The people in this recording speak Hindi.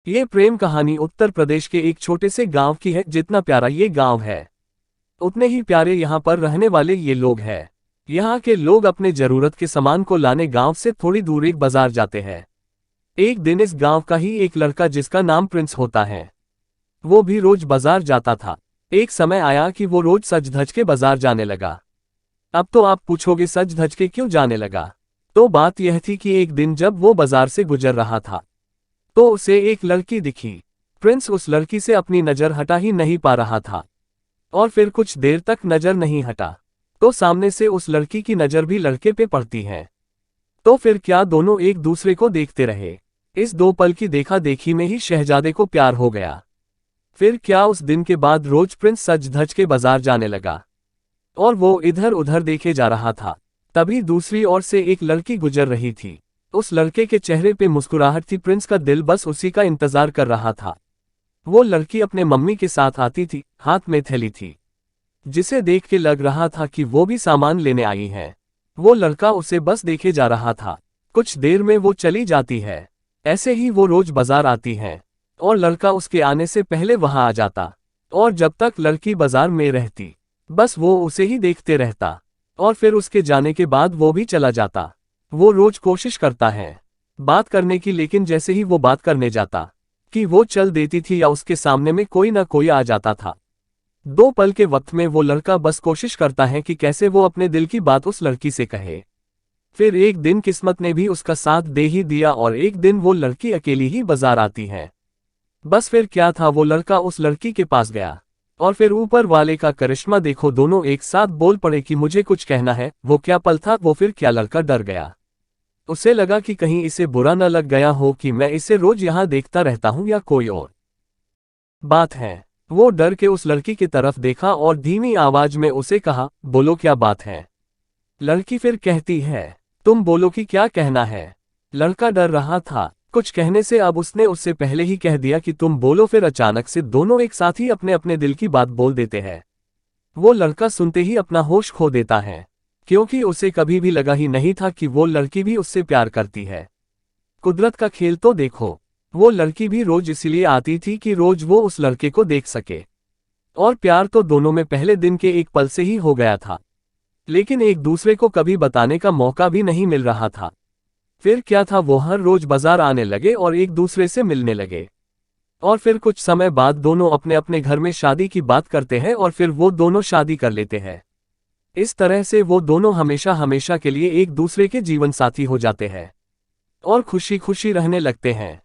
ये प्रेम कहानी उत्तर प्रदेश के एक छोटे से गांव की है। जितना प्यारा ये गांव है उतने ही प्यारे यहाँ पर रहने वाले ये लोग हैं। यहाँ के लोग अपने जरूरत के सामान को लाने गांव से थोड़ी दूर एक बाजार जाते हैं। एक दिन इस गांव का ही एक लड़का जिसका नाम प्रिंस होता है, वो भी रोज बाजार जाता था। एक समय आया कि वो रोज सज धज के बाजार जाने लगा। अब तो आप पूछोगे सज धज के क्यों जाने लगा? तो बात यह थी कि एक दिन जब वो बाजार से गुजर रहा था तो उसे एक लड़की दिखी। प्रिंस उस लड़की से अपनी नजर हटा ही नहीं पा रहा था और फिर कुछ देर तक नजर नहीं हटा तो सामने से उस लड़की की नजर भी लड़के पे पड़ती है। तो फिर क्या दोनों एक दूसरे को देखते रहे। इस दो पल की देखा देखी में ही शहजादे को प्यार हो गया। फिर क्या उस दिन के बाद रोज प्रिंस सज धज के बाजार जाने लगा और वो इधर उधर देखे जा रहा था। तभी दूसरी ओर से एक लड़की गुजर रही थी। उस लड़के के चेहरे पे मुस्कुराहट थी। प्रिंस का दिल बस उसी का इंतजार कर रहा था। वो लड़की अपने मम्मी के साथ आती थी, हाथ में थैली थी, जिसे देख के लग रहा था कि वो भी सामान लेने आई है। वो लड़का उसे बस देखे जा रहा था। कुछ देर में वो चली जाती है। ऐसे ही वो रोज बाजार आती है और लड़का उसके आने से पहले वहां आ जाता और जब तक लड़की बाजार में रहती बस वो उसे ही देखते रहता और फिर उसके जाने के बाद वो भी चला जाता। वो रोज कोशिश करता है बात करने की, लेकिन जैसे ही वो बात करने जाता कि वो चल देती थी या उसके सामने में कोई ना कोई आ जाता था। दो पल के वक्त में वो लड़का बस कोशिश करता है कि कैसे वो अपने दिल की बात उस लड़की से कहे। फिर एक दिन किस्मत ने भी उसका साथ दे ही दिया और एक दिन वो लड़की अकेली ही बाजार आती है। बस फिर क्या था, वो लड़का उस लड़की के पास गया और फिर ऊपर वाले का करिश्मा देखो, दोनों एक साथ बोल पड़े कि मुझे कुछ कहना है। वो क्या पल था वो, फिर क्या लड़का डर गया। उसे लगा कि कहीं इसे बुरा न लग गया हो कि मैं इसे रोज यहाँ देखता रहता हूँ या कोई और बात है। वो डर के उस लड़की की तरफ देखा और धीमी आवाज में उसे कहा, बोलो क्या बात है। लड़की फिर कहती है, तुम बोलो कि क्या कहना है। लड़का डर रहा था कुछ कहने से, अब उसने उससे पहले ही कह दिया कि तुम बोलो। फिर अचानक से दोनों एक साथ ही अपने अपने दिल की बात बोल देते हैं। वो लड़का सुनते ही अपना होश खो देता है, क्योंकि उसे कभी भी लगा ही नहीं था कि वो लड़की भी उससे प्यार करती है। कुदरत का खेल तो देखो, वो लड़की भी रोज इसलिए आती थी कि रोज वो उस लड़के को देख सके और प्यार तो दोनों में पहले दिन के एक पल से ही हो गया था, लेकिन एक दूसरे को कभी बताने का मौका भी नहीं मिल रहा था। फिर क्या था, वो हर रोज बाजार आने लगे और एक दूसरे से मिलने लगे और फिर कुछ समय बाद दोनों अपने अपने घर में शादी की बात करते हैं और फिर वो दोनों शादी कर लेते हैं। इस तरह से वो दोनों हमेशा हमेशा के लिए एक दूसरे के जीवन साथी हो जाते हैं और खुशी खुशी रहने लगते हैं।